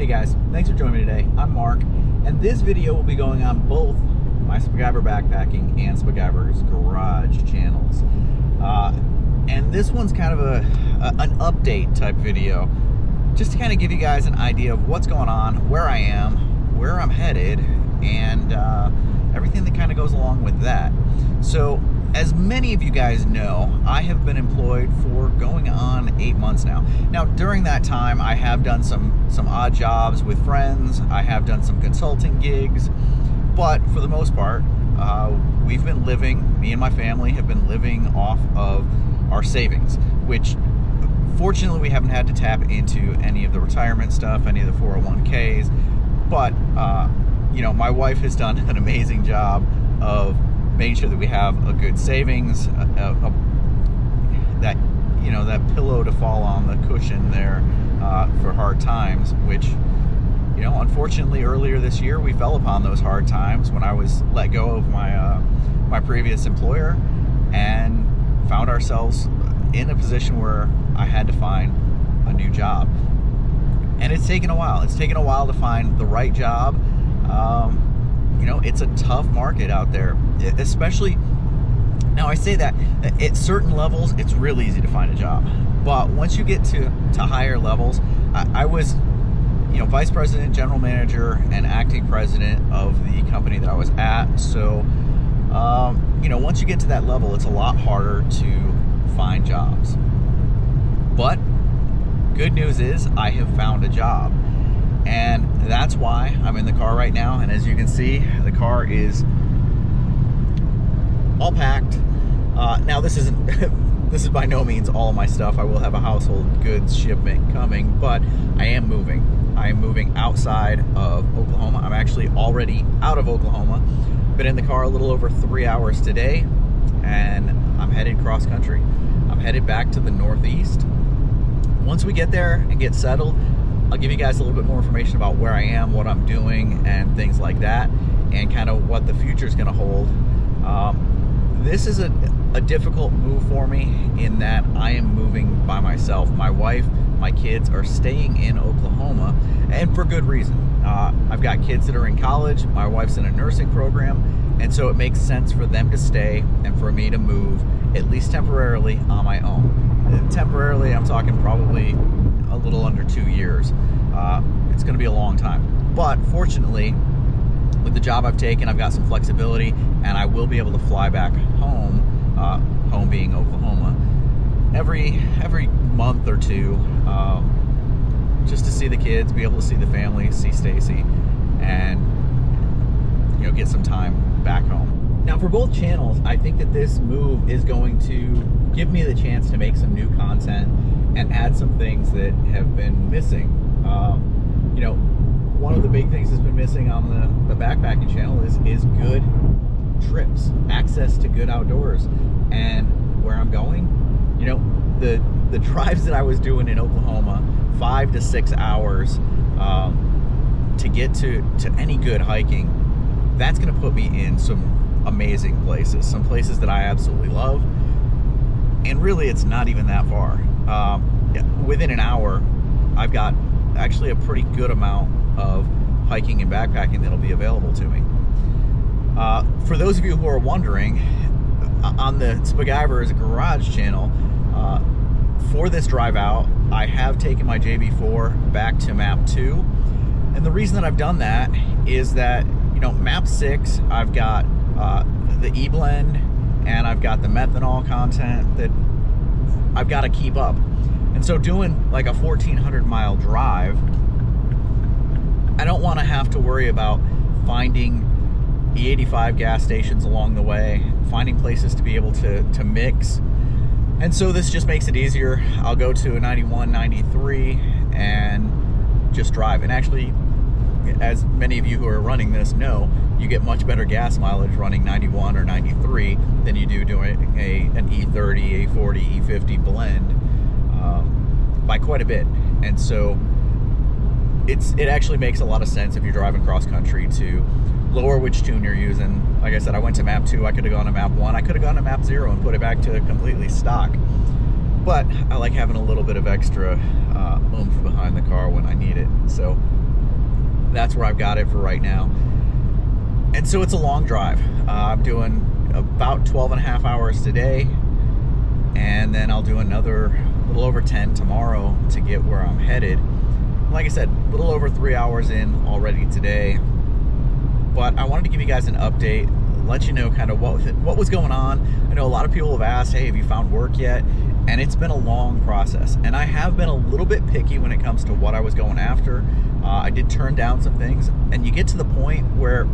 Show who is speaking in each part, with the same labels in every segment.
Speaker 1: Hey guys, thanks for joining me today. I'm Mark, and this video will be going on both my Spacgyver Backpacking and Spacgyver's Garage channels. And this one's kind of an update type video, just to kind of give you guys an idea of what's going on, where I am, where I'm headed, and everything that kind of goes along with that. So, as many of you guys know, I have been employed for going on 8 months now. Now, during that time, I have done some odd jobs with friends. I have done some consulting gigs, but for the most part, we've been living, me and my family have been living off of our savings, which fortunately we haven't had to tap into any of the retirement stuff, any of the 401ks, but you know, my wife has done an amazing job of making sure that we have a good savings, that, you know, that pillow to fall on, the cushion there for hard times, which, you know, unfortunately earlier this year we fell upon those hard times when I was let go of my previous employer and found ourselves in a position where I had to find a new job. And it's taken a while. It's taken a while to find the right job. You know, it's a tough market out there, especially, now I say that, at certain levels, it's really easy to find a job. But once you get to higher levels, I was, you know, vice president, general manager, and acting president of the company that I was at. So, you know, once you get to that level, it's a lot harder to find jobs. But good news is I have found a job. And that's why I'm in the car right now. And as you can see, the car is all packed. Now this isn't this is by no means all of my stuff. I will have a household goods shipment coming, but I am moving. I am moving outside of Oklahoma. I'm actually already out of Oklahoma. Been in the car a little over 3 hours today, and I'm headed cross country. I'm headed back to the Northeast. Once we get there and get settled, I'll give you guys a little bit more information about where I am, what I'm doing, and things like that, and kind of what the future is going to hold. This is a difficult move for me in that I am moving by myself. My wife, my kids are staying in Oklahoma, and for good reason. I've got kids that are in college, my wife's in a nursing program, and so it makes sense for them to stay and for me to move, at least temporarily, on my own. Temporarily, I'm talking probably a little under 2 years. It's going to be a long time. But fortunately, with the job I've taken, I've got some flexibility, and I will be able to fly back home, home being Oklahoma, every month or two, just to see the kids, be able to see the family, see Stacy, and, you know, get some time back home. Now, for both channels, I think that this move is going to give me the chance to make some new content and add some things that have been missing. You know, one of the big things that's been missing on the backpacking channel is good trips, access to good outdoors. And where I'm going, you know, the drives that I was doing in Oklahoma, 5 to 6 hours to get to any good hiking, that's going to put me in some amazing places, some places that I absolutely love. And really, it's not even that far. Within an hour, I've got actually a pretty good amount of hiking and backpacking that'll be available to me. For those of you who are wondering, on the Spacgyver's Garage channel, for this drive out, I have taken my JB4 back to map 2. And the reason that I've done that is that, you know, map 6, I've got the E-blend, and I've got the methanol content that I've got to keep up. And so doing like a 1,400 mile drive, I don't want to have to worry about finding E85 gas stations along the way, finding places to be able to mix. And so this just makes it easier. I'll go to a 91, 93 and just drive. And actually, as many of you who are running this know, you get much better gas mileage running 91 or 93 than you do doing an E30, A40, E50 blend by quite a bit. And so it actually makes a lot of sense if you're driving cross country to lower which tune you're using. Like I said, I went to map 2, I could have gone to map 1, I could have gone to map 0 and put it back to completely stock. But I like having a little bit of extra oomph behind the car when I need it. So That's where I've got it for right now. And so it's a long drive. I'm doing about 12 and a half hours today, and then I'll do another little over 10 tomorrow to get where I'm headed. Like I said, a little over 3 hours in already today. But I wanted to give you guys an update, let you know kind of what was going on. I know a lot of people have asked, hey, have you found work yet? And it's been a long process. And I have been a little bit picky when it comes to what I was going after. I did turn down some things, and you get to the point where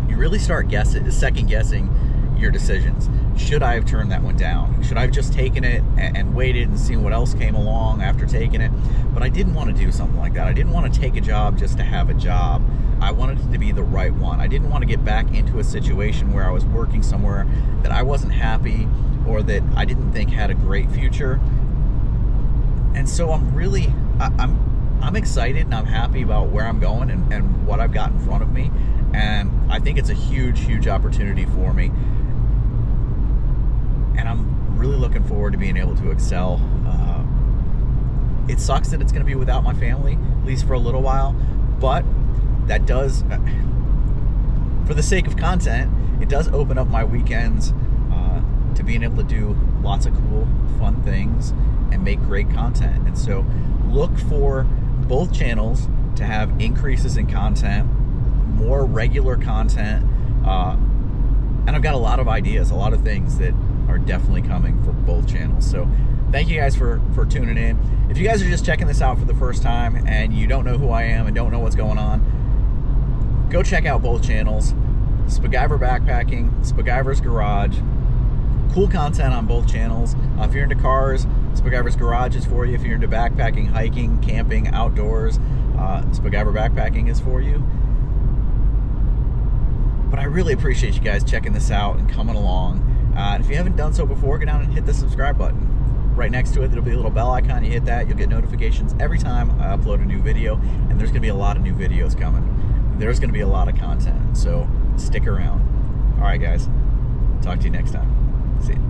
Speaker 1: you really start second guessing your decisions. Should I have turned that one down? Should I have just taken it and waited and seen what else came along after taking it? But I didn't want to do something like that. I didn't want to take a job just to have a job. I wanted it to be the right one. I didn't want to get back into a situation where I was working somewhere that I wasn't happy or that I didn't think had a great future. And so I'm excited and I'm happy about where I'm going and what I've got in front of me. And I think it's a huge, huge opportunity for me. And I'm really looking forward to being able to excel. It sucks that it's going to be without my family, at least for a little while. But that does, for the sake of content, it does open up my weekends to being able to do lots of cool, fun things and make great content. And so look for both channels to have increases in content, more regular content, and I've got a lot of ideas, a lot of things that are definitely coming for both channels. So thank you guys for tuning in. If you guys are just checking this out for the first time and you don't know who I am and don't know what's going on, go check out both channels. Spaguyver Backpacking, Spaguyver's Garage. Cool content on both channels. If you're into cars, Spaguyver's Garage is for you. If you're into backpacking, hiking, camping, outdoors, Spaguyver Backpacking is for you. But I really appreciate you guys checking this out and coming along. And if you haven't done so before, go down and hit the subscribe button. Right next to it, there'll be a little bell icon. You hit that, you'll get notifications every time I upload a new video. And there's going to be a lot of new videos coming. There's going to be a lot of content. So stick around. All right, guys. Talk to you next time. See you.